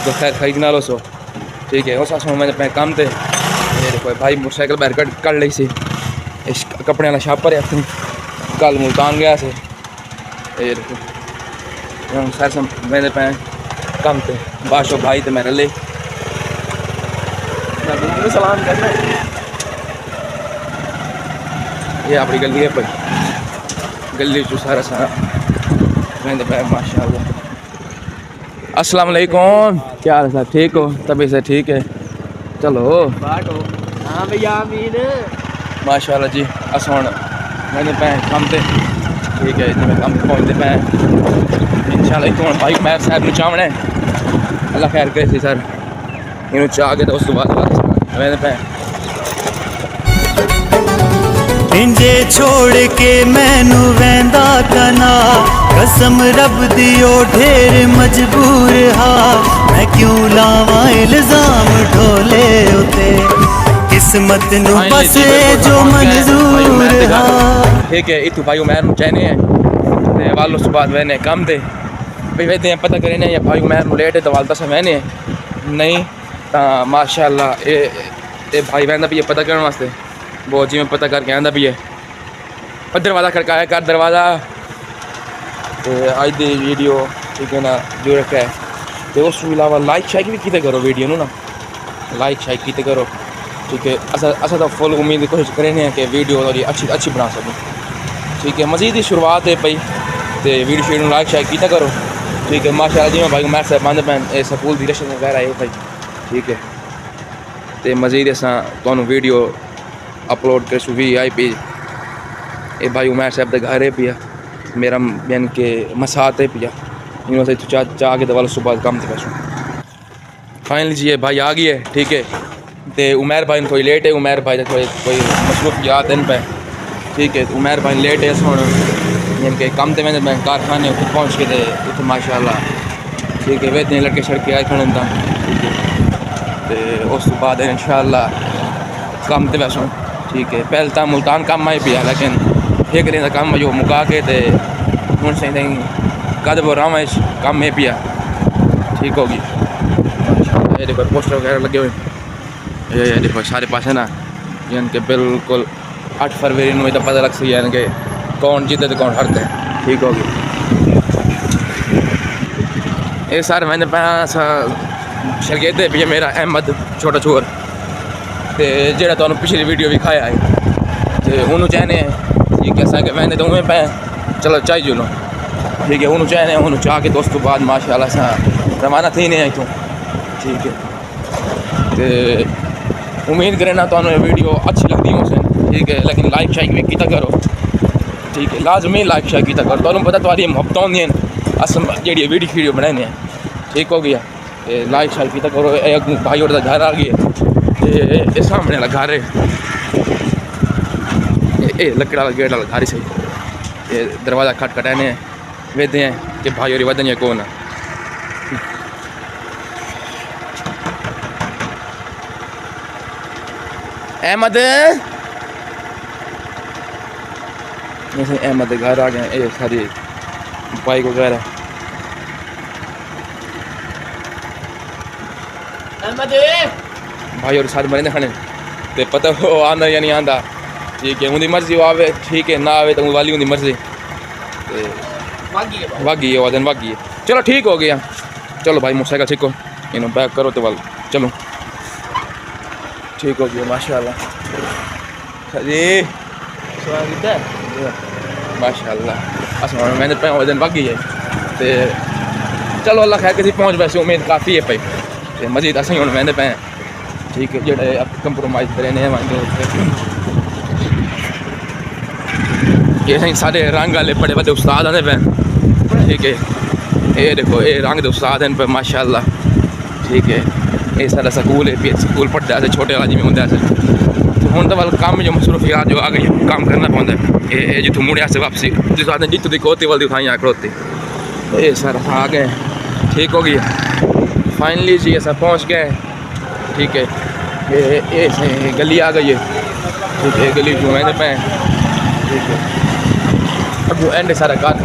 जो खैर खरीदना लो सो ठीक है। उस मैंने पे काम थे ये देखो भाई मोटरसाइकिल बाहर कट ली सी इस कपड़े वाला छापर है अपनी कल मुल्तान गया से ये देखो सर मैंने पे काम थे बाशो भाई तो मेरे ले सलाम करना ये अपनी गली है भाई गली चो सारा मैंने पे माशाल्लाह। अस्सलाम वालेकुम क्या हाल है ठीक हो तभी से ठीक है चलो हाँ भैया अमीन माशाल्लाह जी अस हुण मैंने पे कम ते ठीक है इतने कम पहुँचते पे इंशाल्लाह एक हुण भाई मैर साहब ने चावना अल्लाह खैर करे सी सर इन्हों चाह के तो उस बाद मैंने पे इंजे छोड़ के मैनू वेंदा कना कसम रब दियो ढेर मजबूर हा मैं क्यों लावा इल्जाम ढोले उते किस्मत नु बस जो मंजूर हा ठीक है इतु भाई उमर चाहने हैं वालों से बाद मैंने काम दे भाई वैसे हैं पता करें या भाई उमर लेट है तो वालता से मैंने नहीं तो माशाल्लाह ये भाई वैंदा भी ये पता करने वास्ते बहुत जी में पता करके आंदा भी है पर दरवाज़ा खड़काया कर दरवाज़ा आज दी वीडियो ठीक है ना जो रखा है तो उस अलावा लाइक शाइक भी किते करो वीडियो ना लाइक शाइक किते करो ठीक है असा तो फुल उम्मीद की कोशिश करें कि वीडियो अच्छी बना सकूँ ठीक है मज़ीद ही शुरुआत है भाई तो वीडियो लाइक शाइक किया करो ठीक है माशाल्लाह जी मैं भाई मैं साहब बंद पैन स्कूल की रशन वगैरह है भाई ठीक है तो मज़ीद असा तो वीडियो अपलोड कर भी आई पी ये भाई उमर साहब का घर है पिया मेरा यानी कि मसात है पिया इन से चाह के दवाल सुबह काम थे पैसों फाइनली जी ये भाई आ गई है ठीक है तो उमर भाई थोड़ी लेट है उमर भाई कोई मसरूफ याद दिन पे ठीक है उमर भाई लेट है हूँ यानी कि कम तो मैंने कारखाने उत्थे पहुँच के उत्थे माशाल्लाह ठीक है वे लड़के शड़के आए खड़े था ठीक है तो उस बाद इंशाल्लाह कम तो वैसों ठीक है पहले तो मुल्तान कम आई पिया लेकिन एक दिन का कम जो मुका के हूँ सही कद वो राम कम है पिया ठीक होगी ये देखो पोस्टर वगैरह लगे हुए ये देखो सारे पास है ना यानी कि बिल्कुल 8 फरवरी में तो पता लग सी यानी कि कौन जीते तो कौन हारते हैं ठीक होगी ये सर मैंने पैसा शरगेद है भैया मेरा अहमद छोटा चोर तो जो तुम पिछली वीडियो भी खाया है तो उन्होंने चाहने ठीक है सर मैंने तो उमें पै चलो चाय जुलो ठीक है उन्होंने चाहने उन्होंने चाह के दोस्तों बाद माशाल्लाह सा रवाना थी नहीं इतों ठीक है तो उम्मीद करें ना तो वीडियो अच्छी लगती हो ठीक है लेकिन लाइक शाइक भी किया करो ठीक है लाजमी लाइक शाइक किया करो तुम पता तुम्हारी मुहब्बत होंगी अस जी वीडियो बनाने ठीक हो गया लाइक शाइक किया करो भाई और घर आ गए ये सामने वाला घर है ये लकड़ वाला गेट वाला घर ही सही ये दरवाज़ा खटखटाने वेदे हैं कि भाई और वदन कौन है अहमद अहमद घर आ गए ये सारी बाइक वगैरह भाई और सारे मरीने खाने तो पता हो आंदा या नहीं आंदा ठीक है उनकी मर्जी आवे ठीक है ना आवे तो वाली उनकी मर्जी वागी है वादन वागी है चलो ठीक हो गया चलो भाई मोटरसाइकिल सीखो इन्हों बैक करो तो वाल चलो ठीक हो गया माशाल्लाह जी माशाल्लाह असमान मैंने पे वजन वागी है तो चलो अल्लाह खैर किसी पहुँच वैसे उम्मीद काफ़ी है भाई मजीद असें हूँ मैंने पे ठीक है जोड़े कंप्रोमाइज़ करें ये सही सारे रंग वाले बड़े बड़े उस्ताद आते पे ठीक है ये देखो ये रंग के उस्ताद हैं पे माशाल्लाह ठीक है ये सारा स्कूल है स्कूल पढ़ते हैं छोटे वाला जिमें होंगे तो हूँ तो वाल काम जो मसरूफियात जो आ गई काम करना पौंदा है जितों मुड़े से वापसी जिस आदमी जितों की कोती वाली उठाई आ खड़ोती ये सारा आ गए ठीक हो गया फाइनली जी ऐसा पहुँच गए ठीक है ये गली आ गई है ठीक है गली जो मैंने पे ठीक है अब वो एंड सारा कार